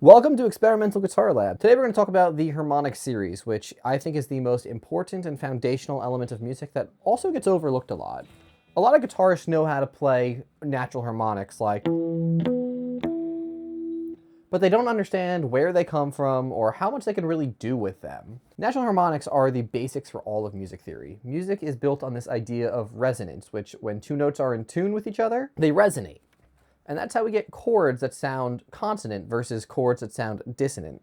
Welcome to Experimental Guitar Lab. Today we're going to talk about the harmonic series, which I think is the most important and foundational element of music that also gets overlooked a lot. A lot of guitarists know how to play natural harmonics, but they don't understand where they come from or how much they can really do with them. Natural harmonics are the basics for all of music theory. Music is built on this idea of resonance, which when two notes are in tune with each other, they resonate. And that's how we get chords that sound consonant versus chords that sound dissonant.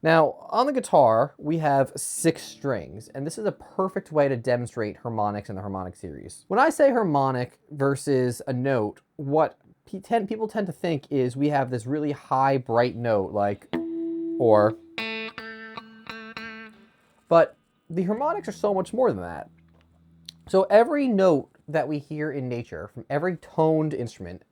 Now, on the guitar, we have 6 strings, and this is a perfect way to demonstrate harmonics in the harmonic series. When I say harmonic versus a note, what people tend to think is we have this really high, bright note, or, but the harmonics are so much more than that. So every note that we hear in nature, from every toned instrument,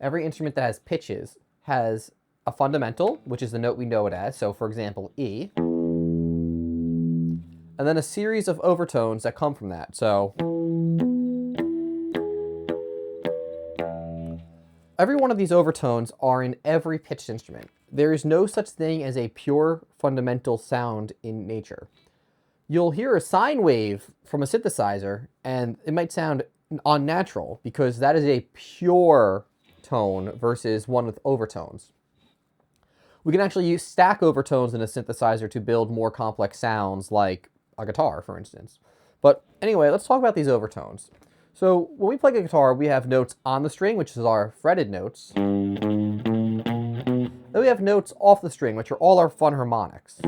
every instrument that has pitches has a fundamental, which is the note we know it as. So for example, E. And then a series of overtones that come from that. So every one of these overtones are in every pitched instrument. There is no such thing as a pure fundamental sound in nature. You'll hear a sine wave from a synthesizer and it might sound unnatural because that is a pure tone versus one with overtones. We can actually use stack overtones in a synthesizer to build more complex sounds like a guitar, for instance. But anyway, let's talk about these overtones. So when we play a guitar, we have notes on the string, which is our fretted notes. Then we have notes off the string, which are all our fun harmonics.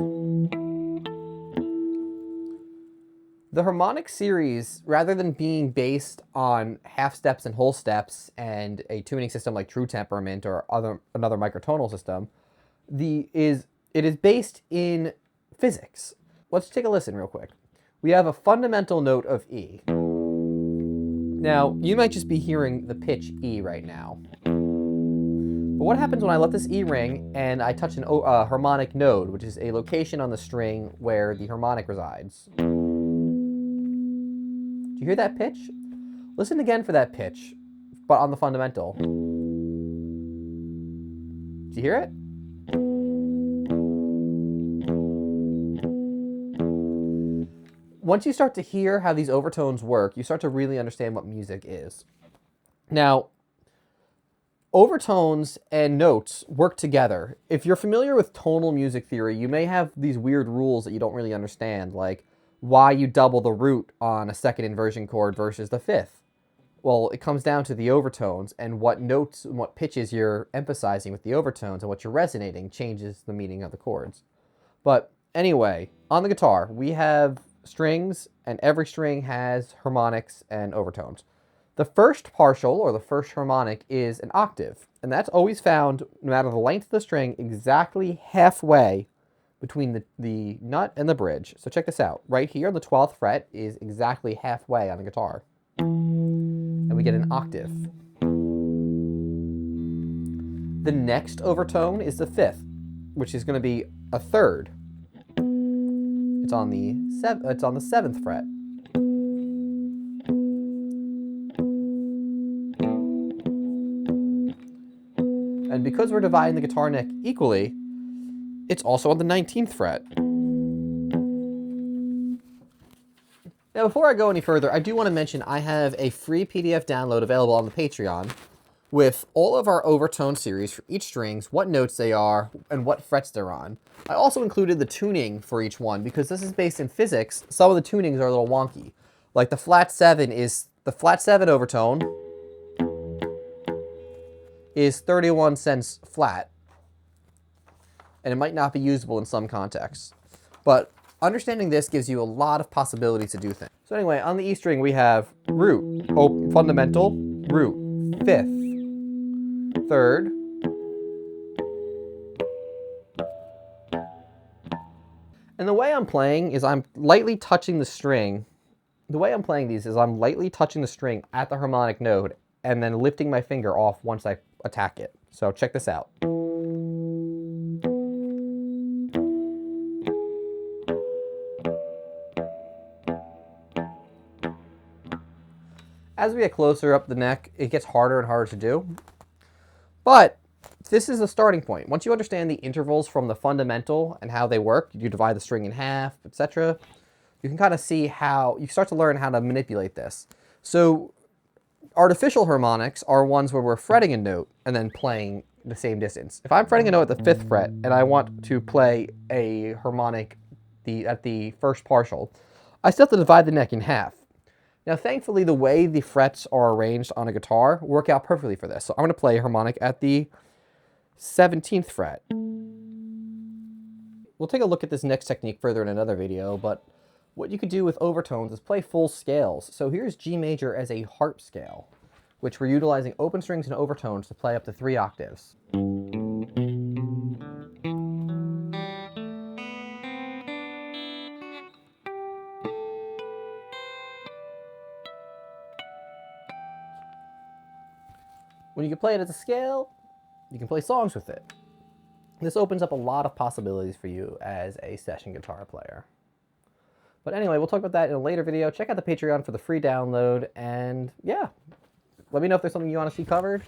The harmonic series, rather than being based on half steps and whole steps and a tuning system like True Temperament or another microtonal system, it is based in physics. Let's take a listen real quick. We have a fundamental note of E. Now, you might just be hearing the pitch E right now. But what happens when I let this E ring and I touch a harmonic node, which is a location on the string where the harmonic resides? Do you hear that pitch? Listen again for that pitch, but on the fundamental. Do you hear it? Once you start to hear how these overtones work, you start to really understand what music is. Now, overtones and notes work together. If you're familiar with tonal music theory, you may have these weird rules that you don't really understand, like why you double the root on a second inversion chord versus the fifth. Well, it comes down to the overtones and what notes and what pitches you're emphasizing with the overtones and what you're resonating changes the meaning of the chords. But anyway, on the guitar, we have strings and every string has harmonics and overtones. The first partial or the first harmonic is an octave, and that's always found, no matter the length of the string, exactly halfway between the nut and the bridge. So check this out. Right here, the 12th fret is exactly halfway on the guitar. And we get an octave. The next overtone is the 5th, which is going to be a third. It's on the 7th fret. And because we're dividing the guitar neck equally, it's also on the 19th fret. Now, before I go any further, I do want to mention I have a free PDF download available on the Patreon with all of our overtone series for each strings, what notes they are, and what frets they're on. I also included the tuning for each one because this is based in physics. Some of the tunings are a little wonky. Like the flat 7 overtone is 31 cents flat, and it might not be usable in some contexts. But understanding this gives you a lot of possibilities to do things. So anyway, on the E string we have root, fundamental, root, 5th, 3rd, and the way I'm playing is I'm lightly touching the string. The way I'm playing these is I'm lightly touching the string at the harmonic node and then lifting my finger off once I attack it. So check this out. As we get closer up the neck, it gets harder and harder to do. But this is a starting point. Once you understand the intervals from the fundamental and how they work, you divide the string in half, etc. You can kind of see how, you start to learn how to manipulate this. So artificial harmonics are ones where we're fretting a note and then playing the same distance. If I'm fretting a note at the 5th fret and I want to play a harmonic at the first partial, I still have to divide the neck in half. Now, thankfully, the way the frets are arranged on a guitar work out perfectly for this. So I'm going to play a harmonic at the 17th fret. We'll take a look at this next technique further in another video, but what you could do with overtones is play full scales. So here's G major as a harp scale, which we're utilizing open strings and overtones to play up to 3 octaves. When you can play it as a scale, you can play songs with it. This opens up a lot of possibilities for you as a session guitar player. But anyway, we'll talk about that in a later video. Check out the Patreon for the free download, and yeah, let me know if there's something you want to see covered.